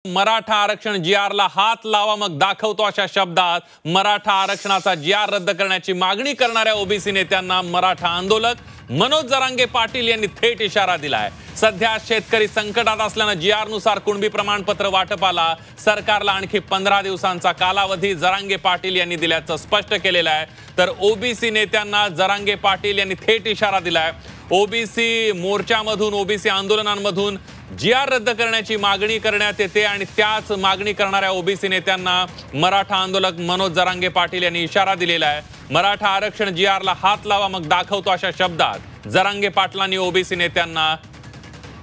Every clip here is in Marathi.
मराठा आरक्षण जीआरला हात लावा मग दाखवतो अशा शब्दात मराठा आरक्षणाचा जीआर रद्द करण्याची मागणी करणाऱ्या ओबीसी नेत्यांना मराठा आंदोलक मनोज जरांगे पाटील यांनी थेट इशारा दिलाय। सध्या शेतकरी संकटात असल्याने जीआर नुसार कुणबी प्रमाणपत्र वाटपाला सरकारला आणखी 15 दिवसांचा कालावधी जरांगे पाटील यांनी दिल्याचं स्पष्ट केलेलं आहे। तर ओबीसी नेत्यांना जरांगे पाटील यांनी थेट इशारा दिलाय। ओबीसी मोर्चामधून ओबीसी आंदोलनांमधून जीआर रद्द करण्याची मागणी करण्यात येते आणि त्याच मागणी करणाऱ्या ओबीसी नेत्यांना मराठा आंदोलक मनोज जरांगे पाटील यांनी इशारा दिलेला आहे। मराठा आरक्षण जीआरला हात लावा मग दाखवतो अशा शब्दात जरांगे पाटलांनी ओबीसी नेत्यांना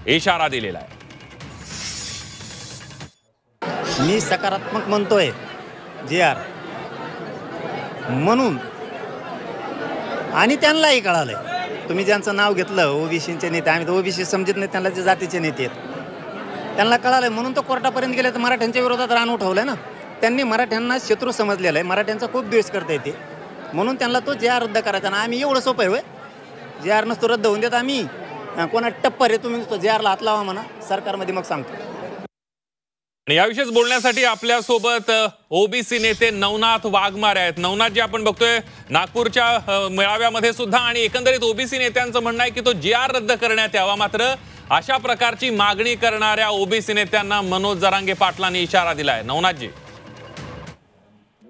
इशारा दिलेला आहे। मी सकारात्मक म्हणतोय जीआर म्हणून, आणि त्यांनाही कळालंय। तुम्ही ज्यांचं नाव घेतलं ओबीसीचे नेते, आम्ही तर ओबीसी समजत नाही, त्यांना जे जातीचे नेते आहेत त्यांना कळालंय म्हणून तो कोर्टापर्यंत गेले। तर मराठ्यांच्या विरोधात रान उठवलंय ना त्यांनी, मराठ्यांना शत्रू समजलेला आहे, मराठ्यांचा खूप द्वेष करता येते म्हणून त्यांना तो जीआर रद्द करायचा ना। आम्ही एवढं सोपं आहे होय, जीआर नसतो रद्द होऊन देत आम्ही कोणा टप्पर आहे, तुम्ही नुसतं जीआरला हात लावा म्हणा सरकारमध्ये मग सांगतो। आणि याविषयीच बोलण्यासाठी आपल्या सोबत ओबीसी नेते नवनाथ वाघमारे आहेत। नवनाथ जी, आपण बघतोय नागपूरच्या मेळाव्यामध्ये सुद्धा आणि एकंदरीत ओबीसी नेत्यांचं म्हणणं आहे की तो जीआर रद्द करण्यात यावा, मात्र अशा प्रकारची मागणी करणाऱ्या ओबीसी नेत्यांना मनोज जरांगे पाटलांनी इशारा दिलाय। नवनाथजी,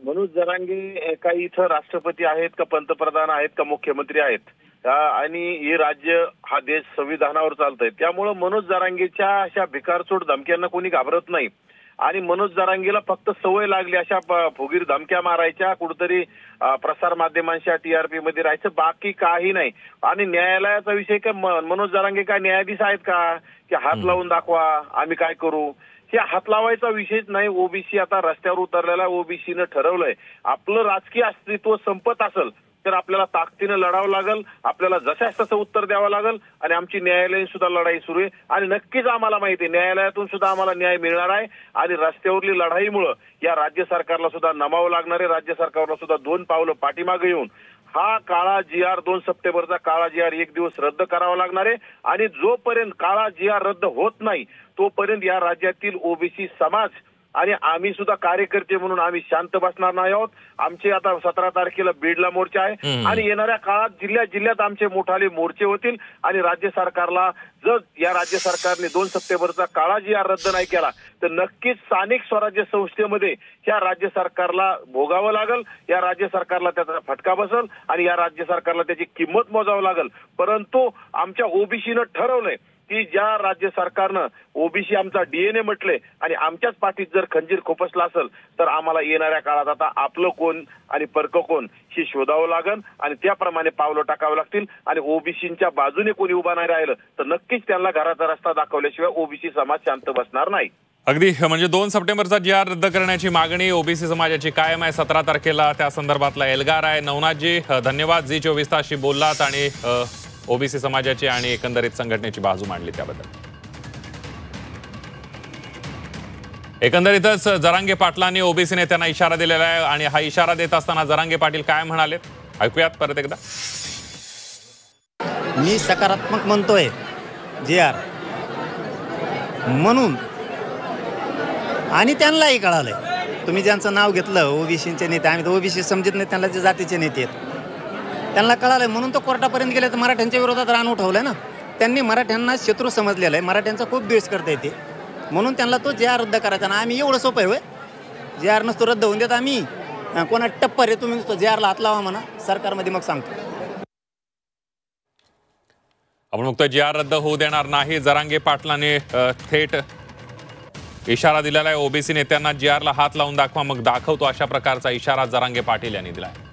मनोज जरांगे काही इथं राष्ट्रपती आहेत का, पंतप्रधान आहेत का, मुख्यमंत्री आहेत आणि हे राज्य हा देश संविधानावर चालतंय, त्यामुळे मनोज जरांगेच्या अशा भिकारचोट धमक्यांना कोणी घाबरत नाही। आणि मनोज जरांगेला फक्त सवय लागली अशा फुगीर धमक्या मारायच्या, कुठेतरी प्रसार माध्यमांच्या टीआरपी मध्ये राहायचं, बाकी काही नाही। आणि न्यायालयाचा विषय काय, मनोज जरांगे काय न्यायाधीश आहेत का की हात लावून दाखवा आम्ही काय करू, हे हात लावायचा विषयच नाही। ओबीसी आता रस्त्यावर उतरलेला, ओबीसीनं ठरवलंय आपलं राजकीय अस्तित्व संपत असेल तर आपल्याला ताकदीने लढावं लागेल, आपल्याला जशाच तसं उत्तर द्यावं लागेल। आणि आमची न्यायालयीन सुद्धा लढाई सुरू आहे आणि नक्कीच आम्हाला माहिती आहे न्यायालयातून सुद्धा आम्हाला न्याय मिळणार आहे। आणि रस्त्यावरली लढाईमुळे या राज्य सरकारला सुद्धा नमावं लागणार आहे। राज्य सरकारला सुद्धा 2 पावलं पाठीमागे येऊन हा काळा जीआर 2 सप्टेंबरचा काळा जीआर 1 दिवस रद्द करावा लागणार आहे। आणि जोपर्यंत काळा जीआर रद्द होत नाही तोपर्यंत या राज्यातील ओबीसी समाज आणि आम्ही सुद्धा कार्यकर्ते म्हणून आम्ही शांत बसणार नाही आहोत। आमचे आता 17 तारखेला बीडला मोर्चा आहे आणि येणाऱ्या काळात जिल्ह्यात आमचे मोठाले मोर्चे होतील। आणि राज्य सरकारला जर या राज्य सरकारने 2 सप्टेंबरचा काळा जीआर रद्द नाही केला तर नक्कीच स्थानिक स्वराज्य संस्थेमध्ये या राज्य सरकारला भोगावं लागेल, या राज्य सरकारला त्याचा फटका बसेल आणि या राज्य सरकारला त्याची किंमत मोजावं लागेल। परंतु आमच्या ओबीसीनं ठरवलंय की ज्या राज्य सरकारनं ओबीसी आमचा डीएनए म्हटले आणि आमच्याच पाठीत जर खंजीर खोपसला असेल तर आम्हाला येणाऱ्या काळात आता आपलं कोण आणि परक कोण हे शोधावं लागेल आणि त्याप्रमाणे पावलं टाकावं लागतील। आणि ओबीसींच्या बाजूने कोणी उभा नाही राहिलं तर नक्कीच त्यांना घराचा रस्ता दाखवल्याशिवाय ओबीसी समाज शांत बसणार नाही। अगदी म्हणजे 2 सप्टेंबरचा जीआर रद्द करण्याची मागणी ओबीसी समाजाची कायम आहे। 17 तारखेला त्या संदर्भातला एल्गार आहे। नवनाथजी, धन्यवाद, जी 24 तासशी बोललात आणि ओबीसी समाजाची आणि एकंदरीत संघटनेची बाजू मांडली त्याबद्दल। एकंदरीतच जरांगे पाटलांनी ओबीसी नेत्यांना इशारा दिलेला आहे आणि हा इशारा देत असताना जरांगे पाटील काय म्हणाले ऐकूयात परत एकदा। मी सकारात्मक म्हणतोय जीआर म्हणून, आणि त्यांनाही कळालंय। तुम्ही ज्यांचं नाव घेतलं ओबीसीचे नेते, आम्ही तर ओबीसी समजत नाही, त्यांना जे जातीचे नेते आहेत त्यांना कळालंय म्हणून तो कोर्टापर्यंत गेले। तर मराठ्यांच्या विरोधात रान उठवलंय ना त्यांनी, मराठ्यांना शत्रू समजलेला आहे, मराठ्यांचा खूप द्वेष करता येते म्हणून त्यांना तो जीआर रद्द करायचा ना। आम्ही एवढं सोपं आहे होय, जीआर नसतो रद्द होऊन देत आम्ही कोणा टप्पर आहे, तुम्ही नुसतं जीआरला हात लावा म्हणा सरकारमध्ये मग सांगतो। आपण बघतोय जीआर रद्द होऊ देणार नाही, जरांगे पाटलांनी थेट इशारा दिलेला आहे। ओबीसी नेत्यांना जीआरला हात लावून दाखवा मग दाखवतो अशा प्रकारचा इशारा जरांगे पाटील यांनी दिला आहे।